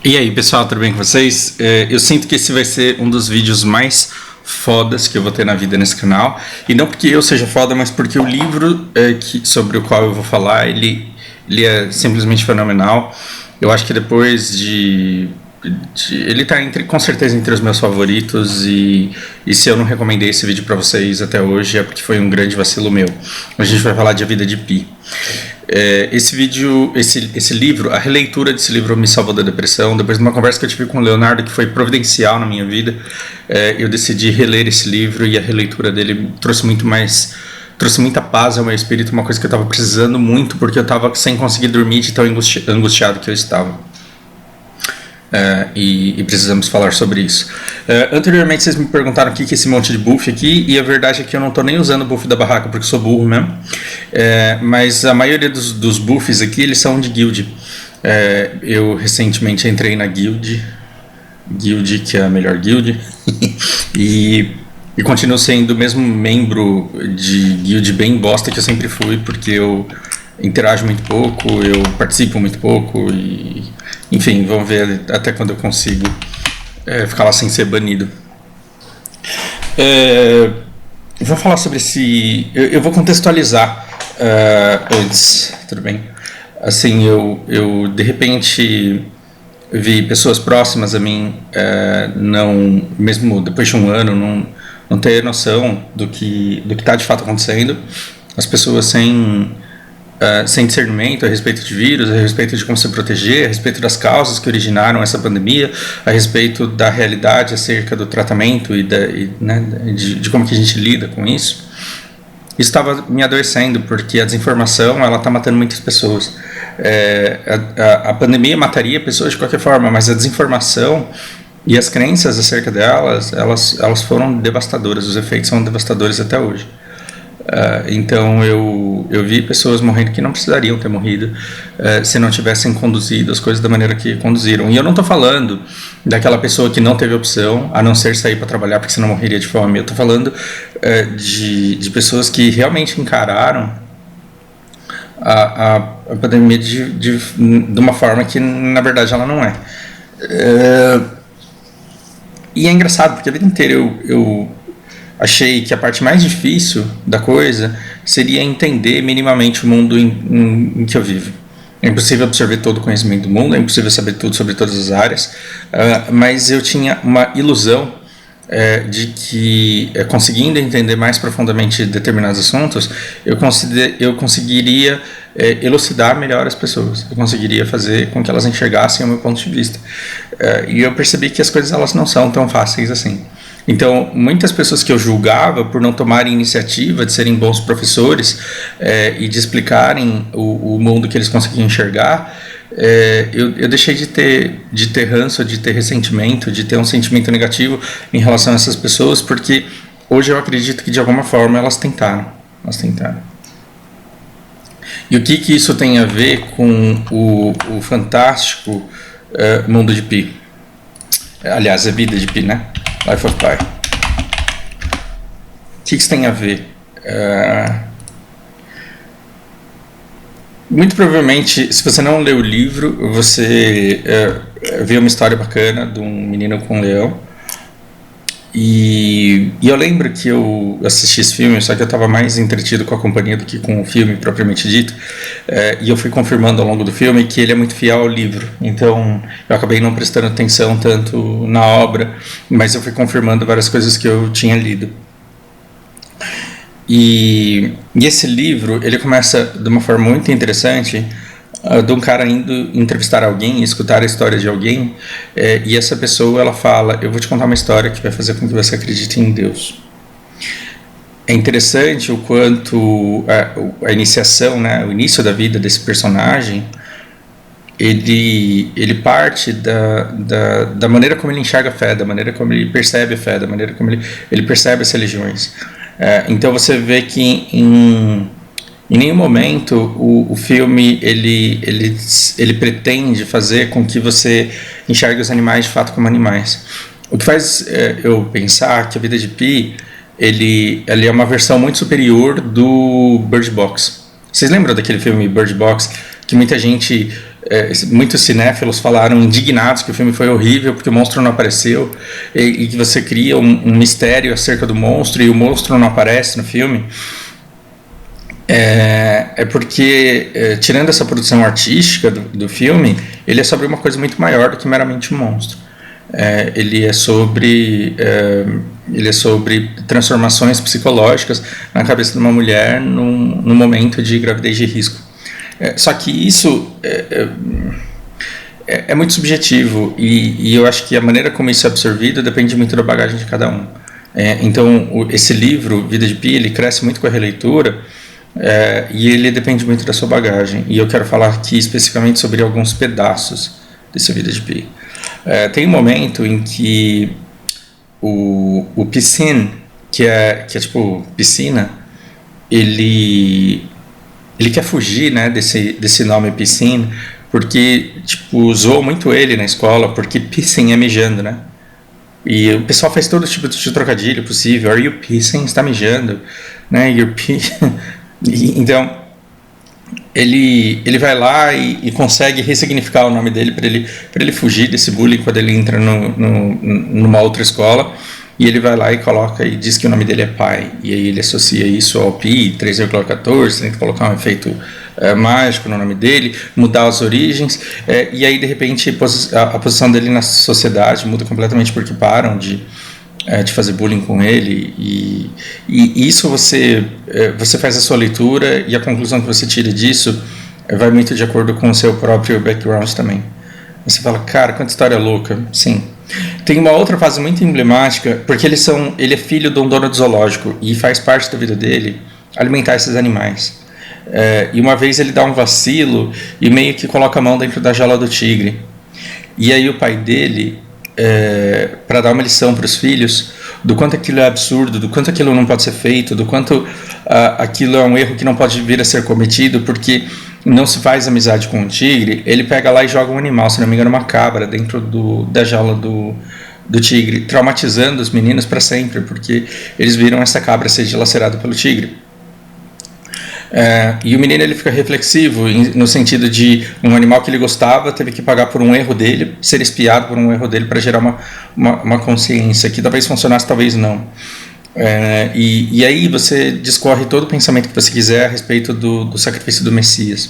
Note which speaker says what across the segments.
Speaker 1: E aí, pessoal, tudo bem com vocês? Eu sinto que esse vai ser um dos vídeos mais fodas que eu vou ter na vida nesse canal. E não porque eu seja foda, mas porque o livro sobre o qual eu vou falar, ele é simplesmente fenomenal. Eu acho que depois ele tá com certeza entre os meus favoritos e se eu não recomendei esse vídeo pra vocês até hoje é porque foi um grande vacilo meu. A gente vai falar de A Vida de Pi. Esse livro, a releitura desse livro me salvou da depressão. Depois de uma conversa que eu tive com o Leonardo, que foi providencial na minha vida, eu decidi reler esse livro e a releitura dele trouxe muita paz ao meu espírito, uma coisa que eu estava precisando muito, porque eu estava sem conseguir dormir de tão angustiado que eu estava. E precisamos falar sobre isso. Anteriormente vocês me perguntaram o que é esse monte de buff aqui, e a verdade é que eu não estou nem usando o buff da barraca porque sou burro mesmo. Mas a maioria dos buffs aqui eles são de guild. Eu recentemente entrei na guild, que é a melhor guild, e continuo sendo o mesmo membro de guild bem bosta que eu sempre fui, porque eu interajo muito pouco, eu participo muito pouco e enfim, vamos ver até quando eu consigo ficar lá sem ser banido. Vou falar sobre esse... Eu vou contextualizar antes, tudo bem? Assim, eu de repente vi pessoas próximas a mim, não, mesmo depois de um ano, não ter noção do que está de fato acontecendo. As pessoas sem discernimento a respeito de vírus, a respeito de como se proteger, a respeito das causas que originaram essa pandemia, a respeito da realidade acerca do tratamento de como que a gente lida com isso. Isso estava me adoecendo, porque a desinformação ela está matando muitas pessoas. A pandemia mataria pessoas de qualquer forma, mas a desinformação e as crenças acerca delas, elas foram devastadoras, os efeitos são devastadores até hoje. Então eu vi pessoas morrendo que não precisariam ter morrido se não tivessem conduzido as coisas da maneira que conduziram. E eu não estou falando daquela pessoa que não teve opção a não ser sair para trabalhar porque senão morreria de fome. Eu estou falando de pessoas que realmente encararam a pandemia de uma forma que na verdade ela não é. E é engraçado porque a vida inteira eu achei que a parte mais difícil da coisa seria entender minimamente o mundo em que eu vivo. É impossível absorver todo o conhecimento do mundo, é impossível saber tudo sobre todas as áreas, mas eu tinha uma ilusão de que, conseguindo entender mais profundamente determinados assuntos, eu conseguiria elucidar melhor as pessoas, eu conseguiria fazer com que elas enxergassem o meu ponto de vista. E eu percebi que as coisas elas não são tão fáceis assim. Então, muitas pessoas que eu julgava por não tomarem iniciativa de serem bons professores e de explicarem o mundo que eles conseguiam enxergar, eu deixei de ter ranço, de ter ressentimento, de ter um sentimento negativo em relação a essas pessoas, porque hoje eu acredito que de alguma forma elas tentaram. E o que isso tem a ver com o fantástico mundo de Pi? Aliás, a vida de Pi, né? Life of Pi. O que isso tem a ver? Muito provavelmente, se você não leu o livro, você vê uma história bacana de um menino com um leão. E eu lembro que eu assisti esse filme, só que eu estava mais entretido com a companhia do que com o filme propriamente dito. E eu fui confirmando ao longo do filme que ele é muito fiel ao livro. Então eu acabei não prestando atenção tanto na obra, mas eu fui confirmando várias coisas que eu tinha lido. E esse livro, ele começa de uma forma muito interessante, de um cara indo entrevistar alguém, escutar a história de alguém, e essa pessoa ela fala: eu vou te contar uma história que vai fazer com que você acredite em Deus. É interessante o quanto a iniciação, né, o início da vida desse personagem, ele parte da maneira como ele enxerga a fé, da maneira como ele percebe a fé, da maneira como ele percebe as religiões. Então você vê que em nenhum momento o filme ele pretende fazer com que você enxergue os animais de fato como animais. O que faz eu pensar que A Vida de Pi ele é uma versão muito superior do Bird Box. Vocês lembram daquele filme Bird Box que muita gente muitos cinéfilos falaram indignados que o filme foi horrível porque o monstro não apareceu, e que você cria um mistério acerca do monstro e o monstro não aparece no filme. Porque, tirando essa produção artística do filme, ele é sobre uma coisa muito maior do que meramente um monstro. Ele é sobre transformações psicológicas na cabeça de uma mulher num momento de gravidez de risco. Só que isso é muito subjetivo, e eu acho que a maneira como isso é absorvido depende muito da bagagem de cada um. Então, esse livro, Vida de Pi, ele cresce muito com a releitura, e ele depende muito da sua bagagem. E eu quero falar aqui especificamente sobre alguns pedaços desse Vida de Pi. Tem um momento em que o Piscine, que é tipo piscina, ele quer fugir, né, desse nome Piscine, porque tipo, zoou muito ele na escola, porque pissing é mijando, né? E o pessoal faz todo tipo de trocadilho possível. Are you pissing? Está mijando, né? You're Então, ele vai lá e consegue ressignificar o nome dele para ele fugir desse bullying quando ele entra numa outra escola. E ele vai lá e coloca e diz que o nome dele é pai. E aí ele associa isso ao pi, 3,14, tem que colocar um efeito mágico no nome dele, mudar as origens. E aí, de repente, a posição dele na sociedade muda completamente porque param de fazer bullying com ele. E isso você faz a sua leitura, e a conclusão que você tira disso vai muito de acordo com o seu próprio background também. Você fala, cara, quanta história louca. Sim. Tem uma outra fase muito emblemática, porque ele é filho de um dono de zoológico e faz parte da vida dele alimentar esses animais. E uma vez ele dá um vacilo e meio que coloca a mão dentro da jaula do tigre. E aí o pai dele, para dar uma lição para os filhos do quanto aquilo é absurdo, do quanto aquilo não pode ser feito, do quanto aquilo é um erro que não pode vir a ser cometido, porque não se faz amizade com um tigre, ele pega lá e joga um animal, se não me engano uma cabra, dentro da jaula do tigre, traumatizando os meninos para sempre, porque eles viram essa cabra ser dilacerada pelo tigre. E o menino ele fica reflexivo no sentido de um animal que ele gostava teve que pagar por um erro dele, ser espiado por um erro dele para gerar uma consciência que talvez funcionasse, talvez não. E aí você discorre todo o pensamento que você quiser a respeito do sacrifício do Messias,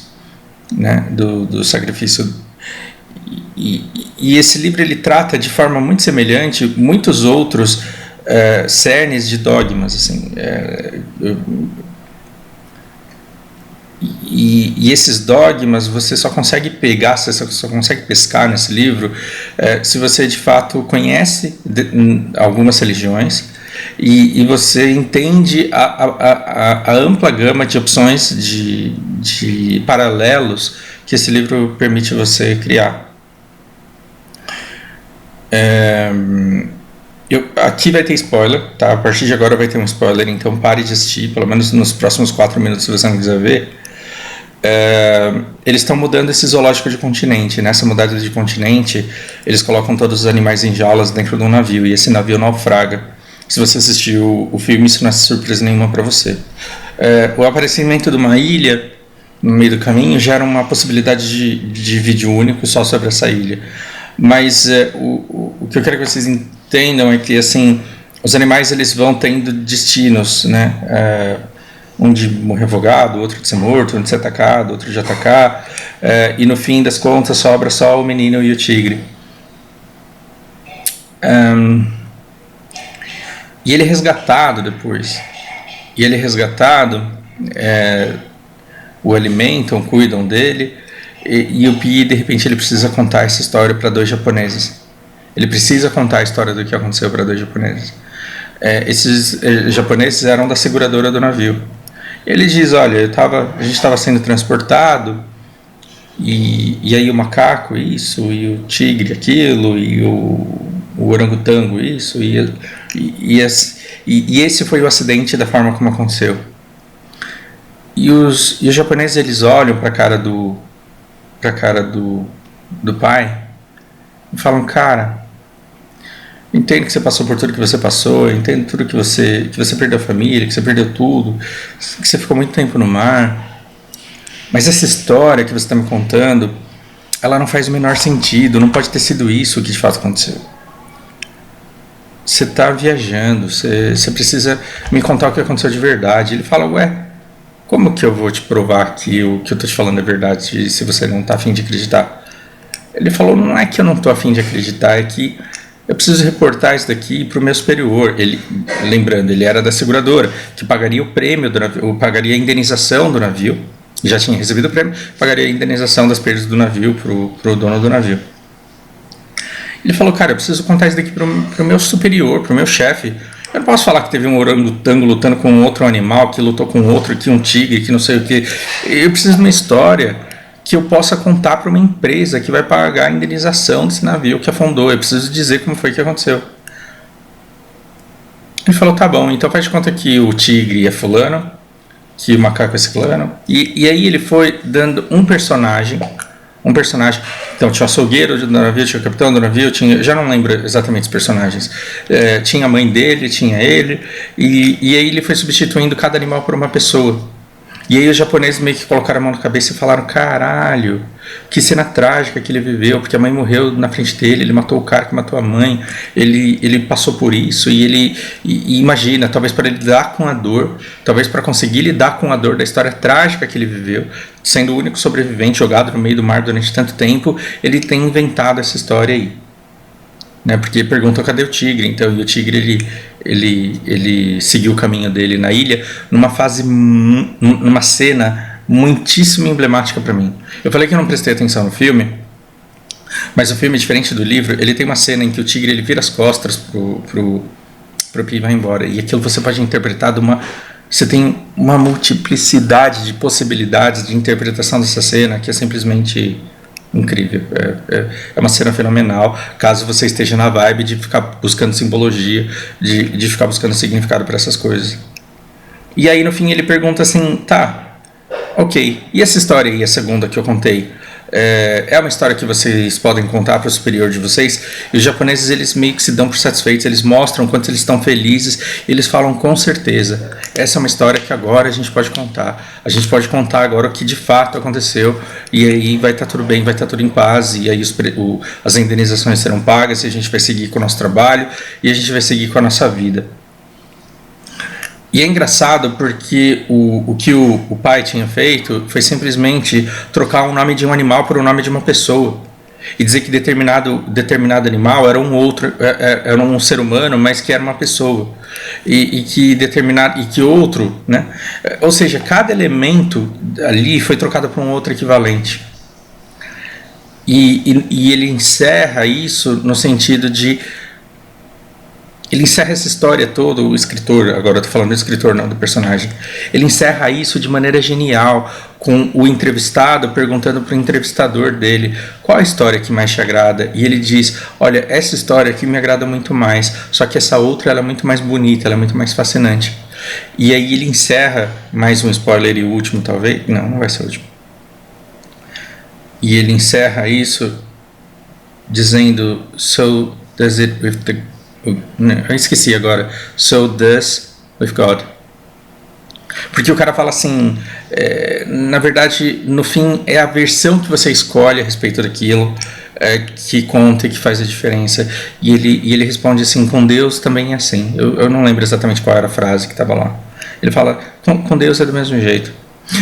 Speaker 1: né? do sacrifício. E esse livro ele trata de forma muito semelhante muitos outros cernes de dogmas, assim. E esses dogmas você só consegue pegar, você só consegue pescar nesse livro se você de fato conhece algumas religiões e você entende a ampla gama de opções de paralelos que esse livro permite você criar. Aqui vai ter spoiler, tá? A partir de agora vai ter um spoiler, então pare de assistir, pelo menos nos próximos 4 minutos se você não quiser ver. Eles estão mudando esse zoológico de continente. Nessa mudada de continente, eles colocam todos os animais em jaulas dentro de um navio, e esse navio naufraga. Se você assistiu o filme, isso não é surpresa nenhuma para você. O aparecimento de uma ilha no meio do caminho gera uma possibilidade de vídeo único só sobre essa ilha. Mas o que eu quero que vocês entendam é que assim, os animais eles vão tendo destinos, né? Um de morrer afogado, outro de ser morto, um de ser atacado, outro de atacar, e no fim das contas sobra só o menino e o tigre. E ele é resgatado depois. E ele é resgatado, o alimentam, cuidam dele, e o Pi, de repente, ele precisa contar essa história para 2 japoneses. Ele precisa contar a história do que aconteceu para 2 japoneses. Esses japoneses eram da seguradora do navio. Ele diz, olha, a gente estava sendo transportado, e aí o macaco isso, e o tigre aquilo, e o orangotango isso, e esse foi o acidente da forma como aconteceu. E os japoneses eles olham para a cara do pai e falam, cara, entendo que você passou por tudo que você passou, entendo tudo que você perdeu a família, que você perdeu tudo, que você ficou muito tempo no mar, mas essa história que você está me contando, ela não faz o menor sentido, não pode ter sido isso que de fato aconteceu. Você está viajando, você precisa me contar o que aconteceu de verdade. Ele fala, ué, como que eu vou te provar que o que eu estou te falando é verdade se você não está afim de acreditar? Ele falou, não é que eu não estou afim de acreditar, é que eu preciso reportar isso daqui para o meu superior. Ele, lembrando, ele era da seguradora, que pagaria o prêmio do navio, pagaria a indenização do navio, já tinha recebido o prêmio, pagaria a indenização das perdas do navio para o dono do navio. Ele falou, cara, eu preciso contar isso daqui pro meu superior, pro meu chefe. Eu não posso falar que teve um orangotango lutando com outro animal, que lutou com outro, que um tigre, que não sei o que. Eu preciso de uma história que eu possa contar para uma empresa que vai pagar a indenização desse navio que afundou. Eu preciso dizer como foi que aconteceu. Ele falou, tá bom, então faz de conta que o tigre é fulano, que o macaco é ciclano. E aí ele foi dando um personagem. Então tinha o açougueiro do navio, tinha o capitão do navio, já não lembro exatamente os personagens, tinha a mãe dele, tinha ele, e aí ele foi substituindo cada animal por uma pessoa. E aí os japoneses meio que colocaram a mão na cabeça e falaram, caralho, que cena trágica que ele viveu, porque a mãe morreu na frente dele, ele matou o cara que matou a mãe, ele passou por isso, e imagina, talvez para ele lidar com a dor, talvez para conseguir lidar com a dor da história trágica que ele viveu, sendo o único sobrevivente jogado no meio do mar durante tanto tempo, ele tem inventado essa história aí. Né, porque perguntam cadê o tigre, então, e o tigre ele seguiu o caminho dele na ilha numa cena muitíssimo emblemática para mim. Eu falei que eu não prestei atenção no filme, mas o filme, diferente do livro, ele tem uma cena em que o tigre ele vira as costas pro Pi e vai embora, e aquilo você pode interpretar você tem uma multiplicidade de possibilidades de interpretação dessa cena que é simplesmente incrível, é uma cena fenomenal, caso você esteja na vibe de ficar buscando simbologia, de ficar buscando significado para essas coisas. E aí no fim ele pergunta assim, tá, ok, e essa história aí, a segunda que eu contei, é uma história que vocês podem contar para o superior de vocês? E os japoneses, eles meio que se dão por satisfeitos, eles mostram quanto eles estão felizes, eles falam com certeza, essa é uma história que agora a gente pode contar, agora o que de fato aconteceu, e aí vai estar tudo bem, vai estar tudo em paz, e aí as indenizações serão pagas, e a gente vai seguir com o nosso trabalho, e a gente vai seguir com a nossa vida. E é engraçado porque o que o pai tinha feito foi simplesmente trocar o nome de um animal por o nome de uma pessoa. E dizer que determinado animal era era um ser humano, mas que era uma pessoa. E que outro, né? Ou seja, cada elemento ali foi trocado por um outro equivalente. E ele encerra isso no sentido de... Ele encerra essa história toda, o escritor, agora eu estou falando do escritor, não do personagem, ele encerra isso de maneira genial, com o entrevistado perguntando para o entrevistador dele qual a história que mais te agrada, e ele diz, olha, essa história aqui me agrada muito mais, só que essa outra ela é muito mais bonita, ela é muito mais fascinante. E aí ele encerra, mais um spoiler e o último talvez, não vai ser o último, e ele encerra isso dizendo, so does it with the... Eu esqueci agora. So does with God. Porque o cara fala assim, na verdade, no fim, é a versão que você escolhe a respeito daquilo que conta e que faz a diferença. E ele responde assim, com Deus também é assim. Eu não lembro exatamente qual era a frase que estava lá. Ele fala, com Deus é do mesmo jeito.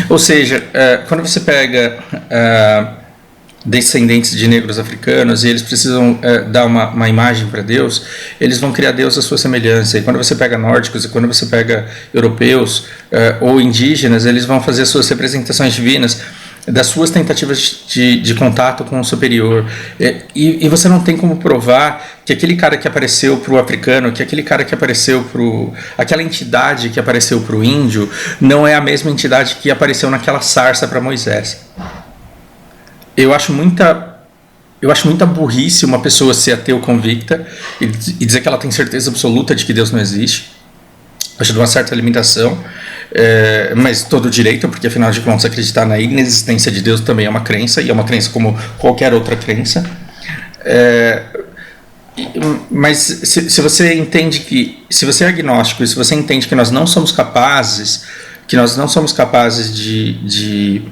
Speaker 1: Ou seja, quando você pega... descendentes de negros africanos e eles precisam dar uma imagem para Deus, eles vão criar Deus à sua semelhança. E quando você pega nórdicos e quando você pega europeus ou indígenas, eles vão fazer as suas representações divinas das suas tentativas de contato com o superior. E você não tem como provar que aquele cara que apareceu para o africano, que aquele cara que apareceu aquela entidade que apareceu para o índio, não é a mesma entidade que apareceu naquela sarça para Moisés. Eu acho muita burrice uma pessoa ser ateu convicta e dizer que ela tem certeza absoluta de que Deus não existe. Acho de uma certa limitação, mas todo direito, porque afinal de contas acreditar na inexistência de Deus também é uma crença, e é uma crença como qualquer outra crença. Mas se você entende se você é agnóstico e se você entende que nós não somos capazes de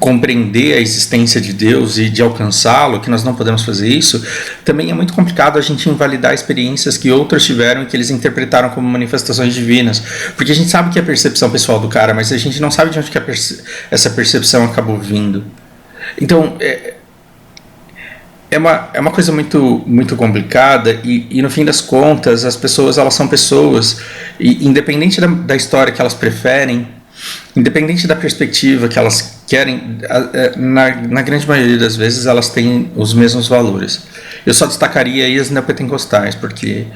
Speaker 1: compreender a existência de Deus e de alcançá-lo, que nós não podemos fazer isso, também é muito complicado a gente invalidar experiências que outros tiveram e que eles interpretaram como manifestações divinas, porque a gente sabe que é a percepção pessoal do cara, mas a gente não sabe de onde que essa percepção acabou vindo. Então, é uma coisa muito complicada e no fim das contas, as pessoas, elas são pessoas, e independente da história que elas preferem, independente da perspectiva que elas querem, na grande maioria das vezes elas têm os mesmos valores. Eu só destacaria aí as neopentecostais, porque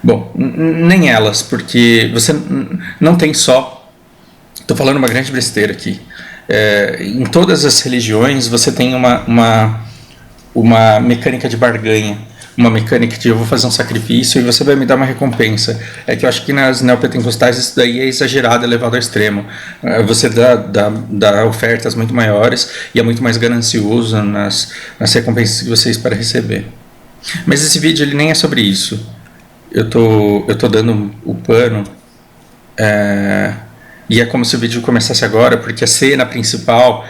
Speaker 1: bom, nem elas, porque você não tem só, estou falando uma grande besteira aqui, em todas as religiões você tem uma mecânica de barganha, uma mecânica de eu vou fazer um sacrifício e você vai me dar uma recompensa. É que eu acho que nas neopentecostais isso daí é exagerado, é levado ao extremo. Você dá ofertas muito maiores e é muito mais ganancioso nas recompensas que você espera receber. Mas esse vídeo ele nem é sobre isso. Eu tô dando o pano, e é como se o vídeo começasse agora, porque a cena principal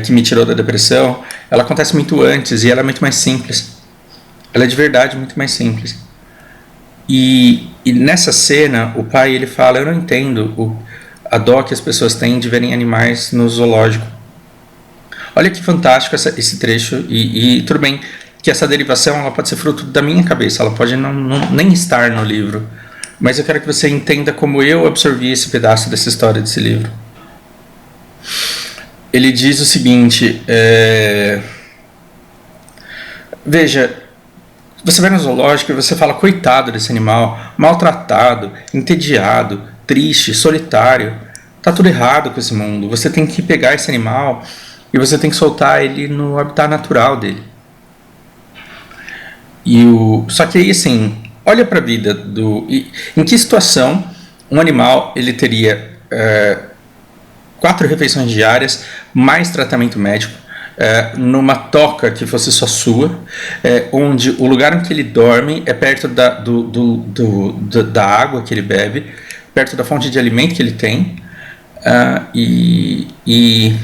Speaker 1: que me tirou da depressão, ela acontece muito antes e ela é muito mais simples. Ela é de verdade muito mais simples. E nessa cena, o pai ele fala, eu não entendo a dó que as pessoas têm de verem animais no zoológico. Olha que fantástico esse trecho, e tudo bem que essa derivação ela pode ser fruto da minha cabeça, ela pode nem estar no livro, mas eu quero que você entenda como eu absorvi esse pedaço dessa história desse livro. Ele diz o seguinte, veja, você vai no zoológico e você fala, coitado desse animal, maltratado, entediado, triste, solitário. Tá tudo errado com esse mundo. Você tem que pegar esse animal e você tem que soltar ele no habitat natural dele. Só que aí, assim, olha para a vida em que situação um animal ele teria 4 refeições diárias, mais tratamento médico, numa toca que fosse só sua, onde o lugar em que ele dorme é perto da água que ele bebe, perto da fonte de alimento que ele tem, e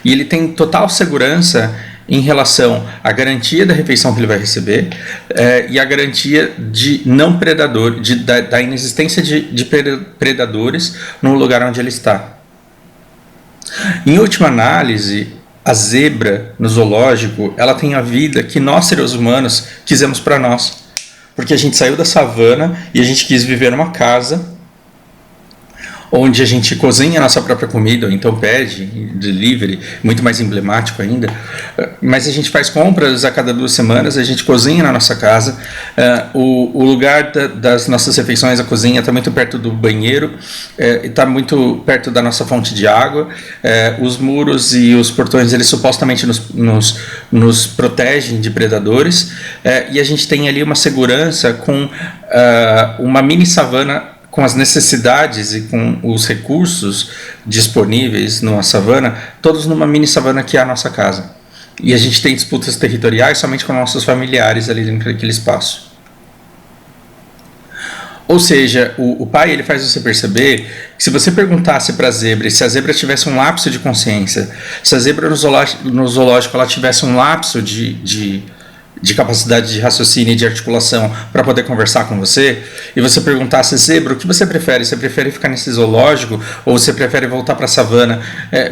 Speaker 1: ele tem total segurança em relação à garantia da refeição que ele vai receber, e a garantia de não predador, da inexistência de predadores no lugar onde ele está. Em última análise, a zebra no zoológico, ela tem a vida que nós, seres humanos, quisemos para nós. Porque a gente saiu da savana e a gente quis viver numa casa onde a gente cozinha a nossa própria comida, ou então pede delivery, muito mais emblemático ainda, mas a gente faz compras a cada 2 semanas, a gente cozinha na nossa casa, o lugar das nossas refeições, a cozinha, está muito perto do banheiro, está muito perto da nossa fonte de água, os muros e os portões, eles supostamente nos protegem de predadores, e a gente tem ali uma segurança com uma mini savana, com as necessidades e com os recursos disponíveis numa savana, todos numa mini savana que é a nossa casa. E a gente tem disputas territoriais somente com nossos familiares ali dentro daquele espaço. Ou seja, o pai ele faz você perceber que se você perguntasse para a zebra, se a zebra tivesse um lapso de consciência, se a zebra no zoológico ela tivesse um lapso de capacidade de raciocínio e de articulação para poder conversar com você, e você perguntasse, zebra, o que você prefere? Você prefere ficar nesse zoológico ou você prefere voltar para a savana?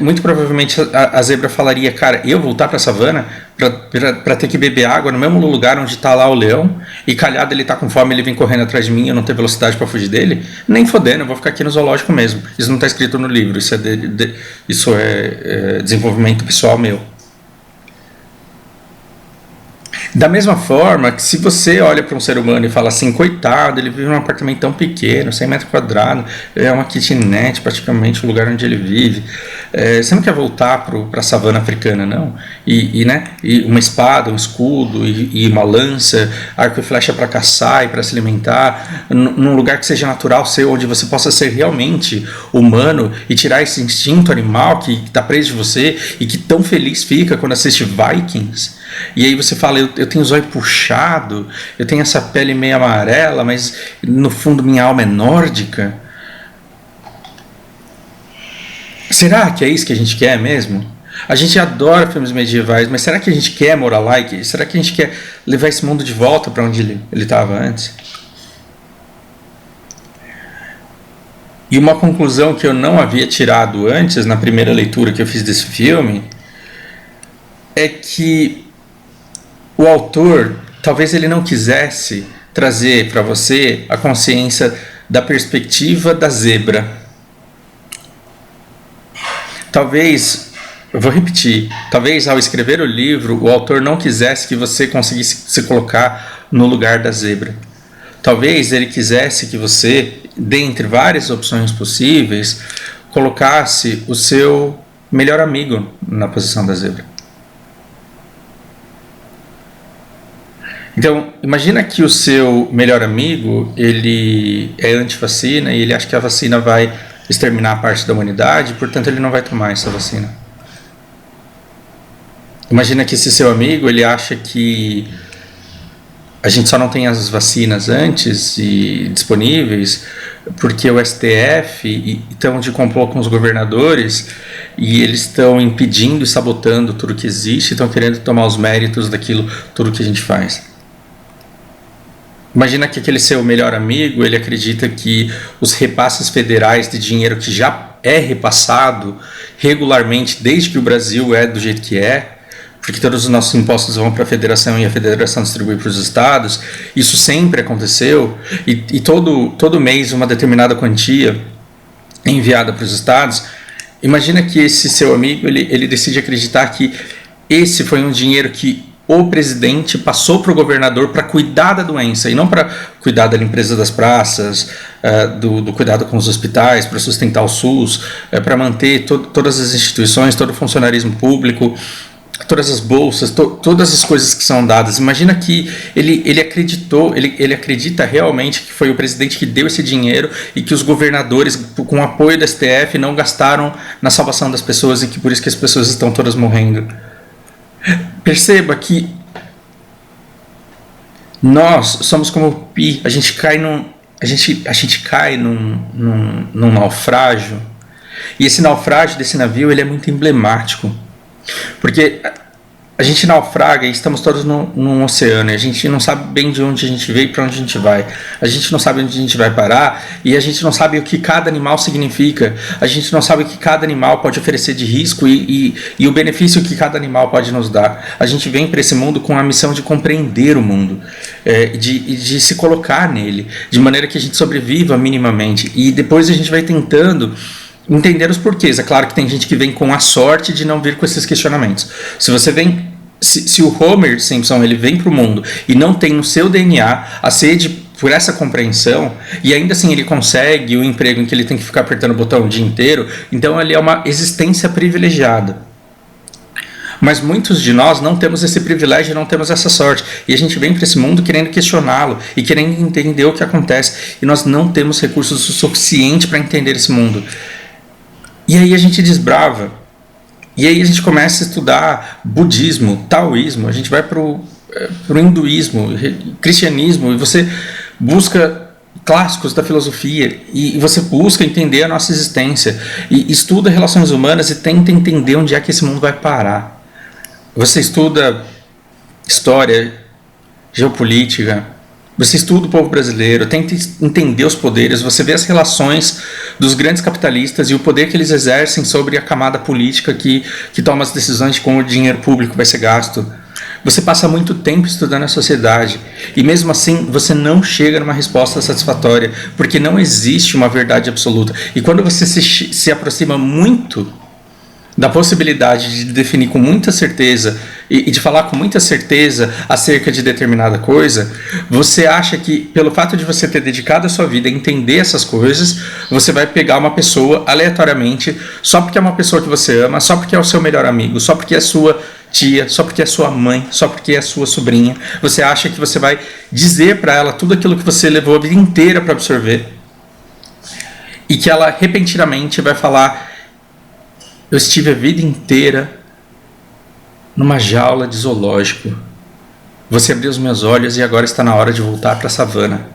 Speaker 1: Muito provavelmente a zebra falaria, cara, eu voltar para a savana para ter que beber água no mesmo lugar onde está lá o leão, e calhado ele está com fome, ele vem correndo atrás de mim, eu não tenho velocidade para fugir dele? Nem fodendo, eu vou ficar aqui no zoológico mesmo. Isso não está escrito no livro, isso é desenvolvimento pessoal meu. Da mesma forma que se você olha para um ser humano e fala assim, coitado, ele vive num apartamento tão pequeno, 100 metros quadrados, é uma kitnet praticamente o lugar onde ele vive, você não quer voltar para a savana africana, não? E uma espada, um escudo e uma lança, arco e flecha para caçar e para se alimentar, num lugar que seja natural seu, onde você possa ser realmente humano e tirar esse instinto animal que está preso de você e que tão feliz fica quando assiste Vikings. E aí você fala, eu tenho o zóio puxado, eu tenho essa pele meio amarela, mas no fundo minha alma é nórdica. Será que é isso que a gente quer mesmo? A gente adora filmes medievais, mas será que a gente quer moral-like? Será que a gente quer levar esse mundo de volta para onde ele estava antes? E uma conclusão que eu não havia tirado antes, na primeira leitura que eu fiz desse filme, é que o autor, talvez ele não quisesse trazer para você a consciência da perspectiva da zebra. Talvez, eu vou repetir, talvez ao escrever o livro, o autor não quisesse que você conseguisse se colocar no lugar da zebra. Talvez ele quisesse que você, dentre várias opções possíveis, colocasse o seu melhor amigo na posição da zebra. Então, imagina que o seu melhor amigo, ele é anti-vacina e ele acha que a vacina vai exterminar a parte da humanidade, portanto ele não vai tomar essa vacina. Imagina que esse seu amigo, ele acha que a gente só não tem as vacinas antes e disponíveis porque o STF estão de complô com os governadores e eles estão impedindo e sabotando tudo que existe, estão querendo tomar os méritos daquilo, tudo que a gente faz. Imagina que aquele seu melhor amigo, ele acredita que os repasses federais de dinheiro que já é repassado regularmente desde que o Brasil é do jeito que é, porque todos os nossos impostos vão para a federação e a federação distribui para os estados, isso sempre aconteceu, e todo mês uma determinada quantia é enviada para os estados. Imagina que esse seu amigo, ele decide acreditar que esse foi um dinheiro que o presidente passou para o governador para cuidar da doença, e não para cuidar da limpeza das praças, do cuidado com os hospitais, para sustentar o SUS, para manter todas as instituições, todo o funcionarismo público, todas as bolsas, todas as coisas que são dadas. Imagina que ele acreditou, ele acredita realmente que foi o presidente que deu esse dinheiro e que os governadores, com o apoio do STF, não gastaram na salvação das pessoas e que por isso que as pessoas estão todas morrendo. Perceba que nós somos como o Pi, a gente cai num naufrágio, e esse naufrágio desse navio, ele é muito emblemático. Porque a gente naufraga e estamos todos num oceano, e a gente não sabe bem de onde a gente veio e para onde a gente vai. A gente não sabe onde a gente vai parar, e a gente não sabe o que cada animal significa. A gente não sabe o que cada animal pode oferecer de risco e o benefício que cada animal pode nos dar. A gente vem para esse mundo com a missão de compreender o mundo, de se colocar nele, de maneira que a gente sobreviva minimamente. E depois a gente vai tentando entender os porquês. É claro que tem gente que vem com a sorte de não vir com esses questionamentos. Se você vem, se o Homer Simpson ele vem para o mundo e não tem no seu DNA a sede por essa compreensão, e ainda assim ele consegue o emprego em que ele tem que ficar apertando o botão o dia inteiro, então ele é uma existência privilegiada. Mas muitos de nós não temos esse privilégio, não temos essa sorte, e a gente vem para esse mundo querendo questioná-lo e querendo entender o que acontece, e nós não temos recursos o suficiente para entender esse mundo. E aí a gente desbrava, e aí a gente começa a estudar budismo, taoísmo, a gente vai para o hinduísmo, cristianismo, e você busca clássicos da filosofia, e você busca entender a nossa existência, e estuda relações humanas e tenta entender onde é que esse mundo vai parar. Você estuda história, geopolítica, você estuda o povo brasileiro, tenta entender os poderes, você vê as relações dos grandes capitalistas e o poder que eles exercem sobre a camada política que toma as decisões de como o dinheiro público vai ser gasto. Você passa muito tempo estudando a sociedade e mesmo assim você não chega numa resposta satisfatória, porque não existe uma verdade absoluta. E quando você se aproxima muito da possibilidade de definir com muita certeza e de falar com muita certeza acerca de determinada coisa, você acha que pelo fato de você ter dedicado a sua vida a entender essas coisas, você vai pegar uma pessoa aleatoriamente, só porque é uma pessoa que você ama, só porque é o seu melhor amigo, só porque é sua tia, só porque é sua mãe, só porque é sua sobrinha, você acha que você vai dizer para ela tudo aquilo que você levou a vida inteira para absorver, e que ela repentinamente vai falar: eu estive a vida inteira numa jaula de zoológico. Você abriu os meus olhos e agora está na hora de voltar para a savana.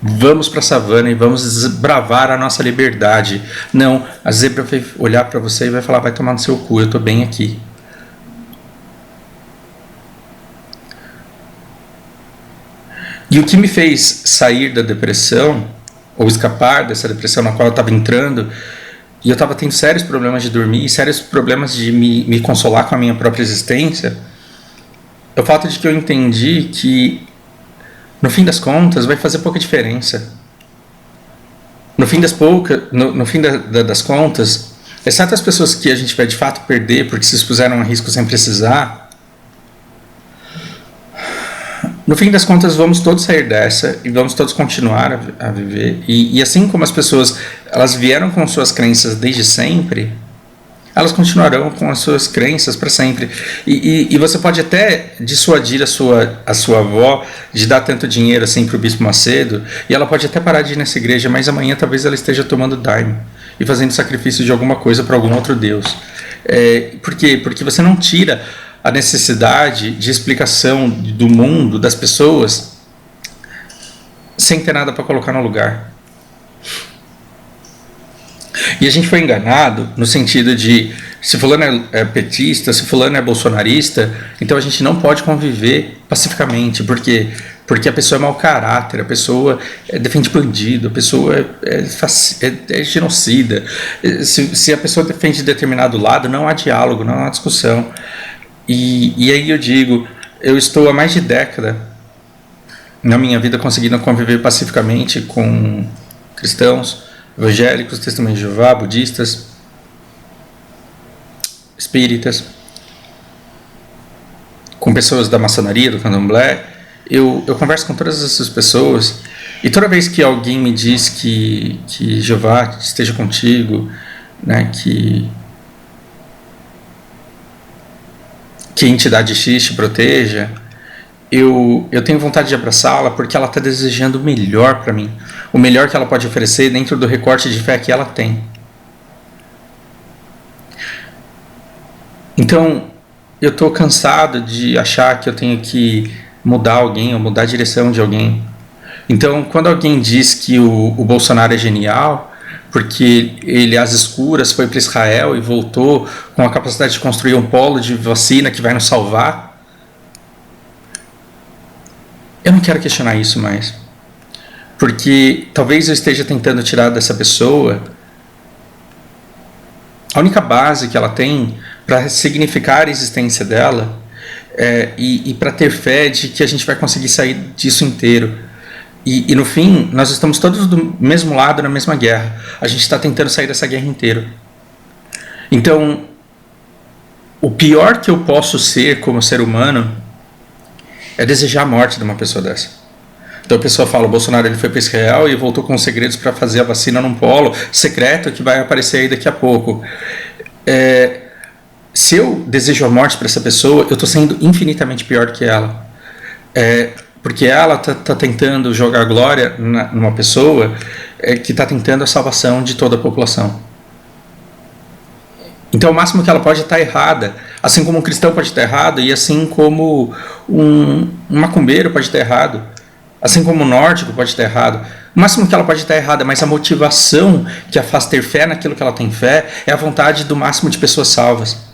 Speaker 1: vamos para a savana e vamos desbravar a nossa liberdade. Não, a zebra vai olhar para você e vai falar, vai tomar no seu cu, eu estou bem aqui. E o que me fez sair da depressão, ou escapar dessa depressão na qual eu estava entrando, e eu estava tendo sérios problemas de dormir, sérios problemas de me consolar com a minha própria existência, é o fato de que eu entendi que, no fim das contas, vai fazer pouca diferença. No fim das contas, exceto as pessoas que a gente vai de fato perder porque se expuseram a risco sem precisar, no fim das contas vamos todos sair dessa e vamos todos continuar a viver. E assim como as pessoas elas vieram com suas crenças desde sempre, elas continuarão com as suas crenças para sempre. E você pode até dissuadir a sua avó de dar tanto dinheiro assim para o Bispo Macedo, e ela pode até parar de ir nessa igreja, mas amanhã talvez ela esteja tomando daime e fazendo sacrifício de alguma coisa para algum outro Deus. Por quê? Porque você não tira a necessidade de explicação do mundo, das pessoas, sem ter nada para colocar no lugar. E a gente foi enganado no sentido de, se fulano é petista, se fulano é bolsonarista, então a gente não pode conviver pacificamente, porque a pessoa é mau caráter, a pessoa defende bandido, a pessoa é genocida. Se a pessoa defende determinado lado, não há diálogo, não há discussão. E aí eu digo, eu estou há mais de década na minha vida conseguindo conviver pacificamente com cristãos, evangélicos, testemunhas de Jeová, budistas, espíritas, com pessoas da maçonaria, do candomblé. Eu converso com todas essas pessoas, e toda vez que alguém me diz que Jeová esteja contigo, né, que a entidade X te proteja, eu tenho vontade de abraçá-la, porque ela está desejando o melhor para mim, o melhor que ela pode oferecer dentro do recorte de fé que ela tem. Então, eu estou cansado de achar que eu tenho que mudar alguém ou mudar a direção de alguém. Então, quando alguém diz que o Bolsonaro é genial, porque ele às escuras foi para Israel e voltou com a capacidade de construir um polo de vacina que vai nos salvar, eu não quero questionar isso mais, porque talvez eu esteja tentando tirar dessa pessoa a única base que ela tem para significar a existência dela, e para ter fé de que a gente vai conseguir sair disso inteiro. E no fim, nós estamos todos do mesmo lado, na mesma guerra. A gente está tentando sair dessa guerra inteira. Então, o pior que eu posso ser como ser humano é desejar a morte de uma pessoa dessa. Então a pessoa fala, o Bolsonaro ele foi para Israel e voltou com os segredos para fazer a vacina num polo secreto que vai aparecer aí daqui a pouco. Se eu desejo a morte para essa pessoa, eu estou sendo infinitamente pior que ela. Porque ela está tentando jogar glória numa pessoa que está tentando a salvação de toda a população. Então o máximo que ela pode estar errada, assim como um cristão pode estar errado, e assim como um macumbeiro pode estar errado, assim como um nórdico pode estar errado. O máximo que ela pode estar errada, mas a motivação que a faz ter fé naquilo que ela tem fé é a vontade do máximo de pessoas salvas.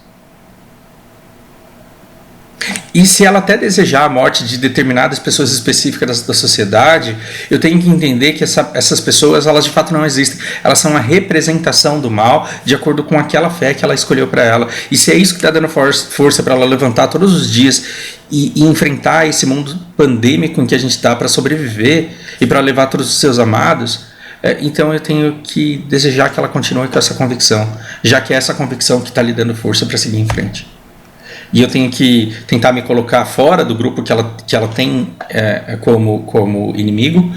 Speaker 1: E se ela até desejar a morte de determinadas pessoas específicas da sociedade, eu tenho que entender que essas pessoas, elas de fato não existem. Elas são a representação do mal de acordo com aquela fé que ela escolheu para ela. E se é isso que está dando força para ela levantar todos os dias e enfrentar esse mundo pandêmico em que a gente está para sobreviver e para levar todos os seus amados, então eu tenho que desejar que ela continue com essa convicção, já que é essa convicção que está lhe dando força para seguir em frente. E eu tenho que tentar me colocar fora do grupo que ela tem como inimigo,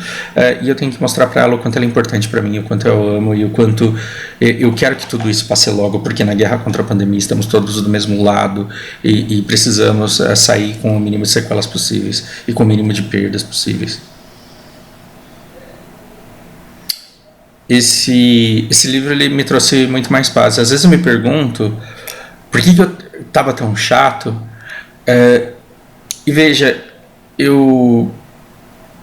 Speaker 1: e eu tenho que mostrar para ela o quanto ela é importante para mim, o quanto eu amo e o quanto eu quero que tudo isso passe logo, porque na guerra contra a pandemia estamos todos do mesmo lado e precisamos sair com o mínimo de sequelas possíveis e com o mínimo de perdas possíveis. Esse livro ele me trouxe muito mais paz. Às vezes eu me pergunto por que eu estava tão chato, e veja,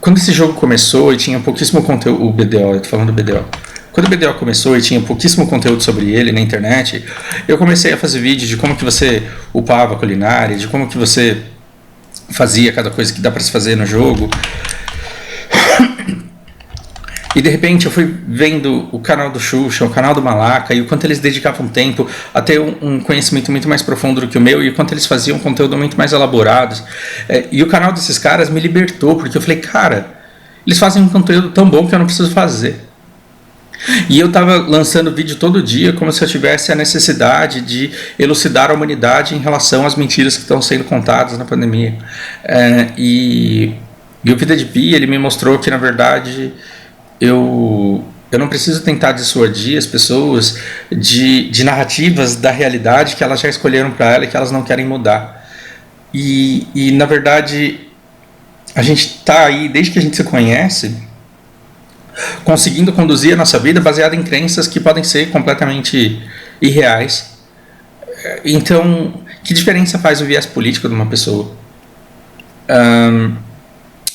Speaker 1: quando esse jogo começou e tinha pouquíssimo conteúdo, o BDO, eu tô falando do BDO. Quando o BDO começou e tinha pouquíssimo conteúdo sobre ele na internet, eu comecei a fazer vídeos de como que você upava a culinária, de como que você fazia cada coisa que dá para se fazer no jogo. E de repente eu fui vendo o canal do Xuxa, o canal do Malaca, e o quanto eles dedicavam tempo a ter um conhecimento muito mais profundo do que o meu, e o quanto eles faziam conteúdo muito mais elaborado. E o canal desses caras me libertou, porque eu falei, cara, eles fazem um conteúdo tão bom que eu não preciso fazer. E eu estava lançando vídeo todo dia como se eu tivesse a necessidade de elucidar a humanidade em relação às mentiras que estão sendo contadas na pandemia. E o Vida de Pi, ele me mostrou que, na verdade, eu não preciso tentar dissuadir as pessoas de narrativas da realidade que elas já escolheram para ela e que elas não querem mudar. E na verdade, a gente está aí, desde que a gente se conhece, conseguindo conduzir a nossa vida baseada em crenças que podem ser completamente irreais. Então, que diferença faz o viés político de uma pessoa?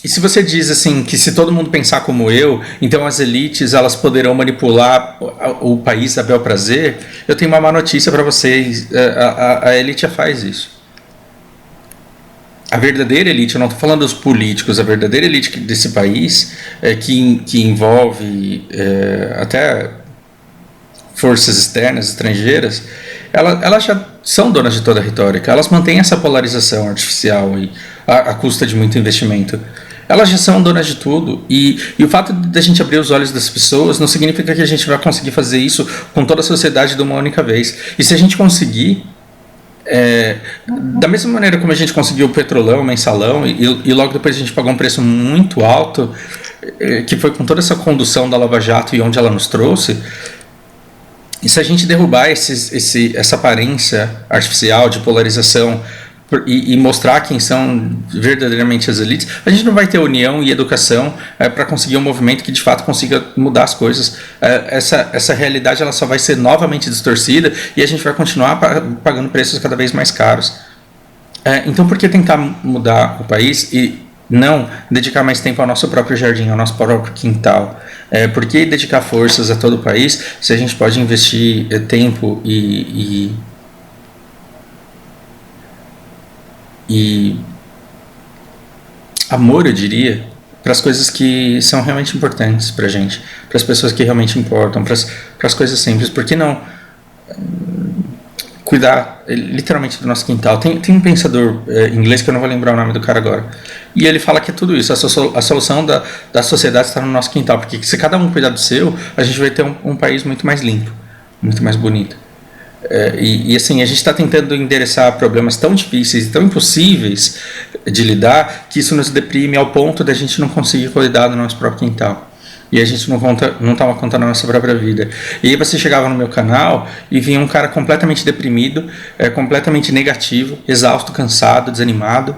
Speaker 1: E se você diz assim que se todo mundo pensar como eu, então as elites elas poderão manipular o país a bel prazer, eu tenho uma má notícia para vocês: a elite já faz isso. A verdadeira elite, eu não estou falando dos políticos, a verdadeira elite desse país, que envolve até forças externas, estrangeiras, elas já são donas de toda a retórica, elas mantêm essa polarização artificial à custa de muito investimento. Elas já são donas de tudo, e o fato de a gente abrir os olhos das pessoas não significa que a gente vai conseguir fazer isso com toda a sociedade de uma única vez. E se a gente conseguir, da mesma maneira como a gente conseguiu o petrolão, o mensalão, e logo depois a gente pagou um preço muito alto, que foi com toda essa condução da Lava Jato e onde ela nos trouxe, e se a gente derrubar essa aparência artificial de polarização e mostrar quem são verdadeiramente as elites, a gente não vai ter união e educação para conseguir um movimento que de fato consiga mudar as coisas. Essa realidade ela só vai ser novamente distorcida e a gente vai continuar pagando preços cada vez mais caros. Então por que tentar mudar o país e não dedicar mais tempo ao nosso próprio jardim, ao nosso próprio quintal? Por que dedicar forças a todo o país se a gente pode investir tempo e amor, eu diria, para as coisas que são realmente importantes para a gente, para as pessoas que realmente importam, para as coisas simples? Por que não cuidar literalmente do nosso quintal? Tem um pensador inglês que eu não vou lembrar o nome do cara agora, e ele fala que é tudo isso, a solução da sociedade está no nosso quintal, porque se cada um cuidar do seu, a gente vai ter um país muito mais limpo, muito mais bonito. E assim, a gente está tentando endereçar problemas tão difíceis e tão impossíveis de lidar, que isso nos deprime ao ponto de a gente não conseguir cuidar do nosso próprio quintal. E a gente não toma conta da nossa própria vida. E aí você chegava no meu canal e vinha um cara completamente deprimido, completamente negativo, exausto, cansado, desanimado.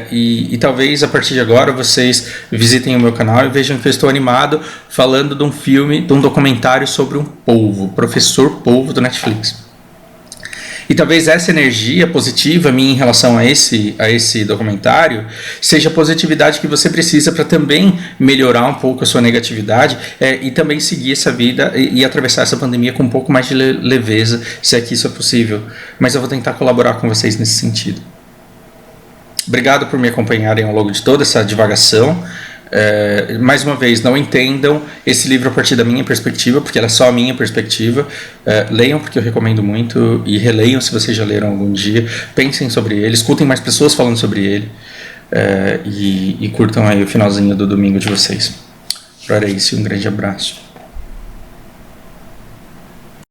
Speaker 1: E talvez a partir de agora vocês visitem o meu canal e vejam que eu estou animado falando de um filme, de um documentário sobre um polvo, Professor Polvo do Netflix. E talvez essa energia positiva minha em relação a esse documentário seja a positividade que você precisa para também melhorar um pouco a sua negatividade e também seguir essa vida e atravessar essa pandemia com um pouco mais de leveza, se é que isso é possível. Mas eu vou tentar colaborar com vocês nesse sentido. Obrigado por me acompanharem ao longo de toda essa divagação. Mais uma vez, não entendam esse livro a partir da minha perspectiva, porque ela é só a minha perspectiva. Leiam, porque eu recomendo muito, e releiam se vocês já leram algum dia. Pensem sobre ele, escutem mais pessoas falando sobre ele, e curtam aí o finalzinho do domingo de vocês. Para isso, um grande abraço.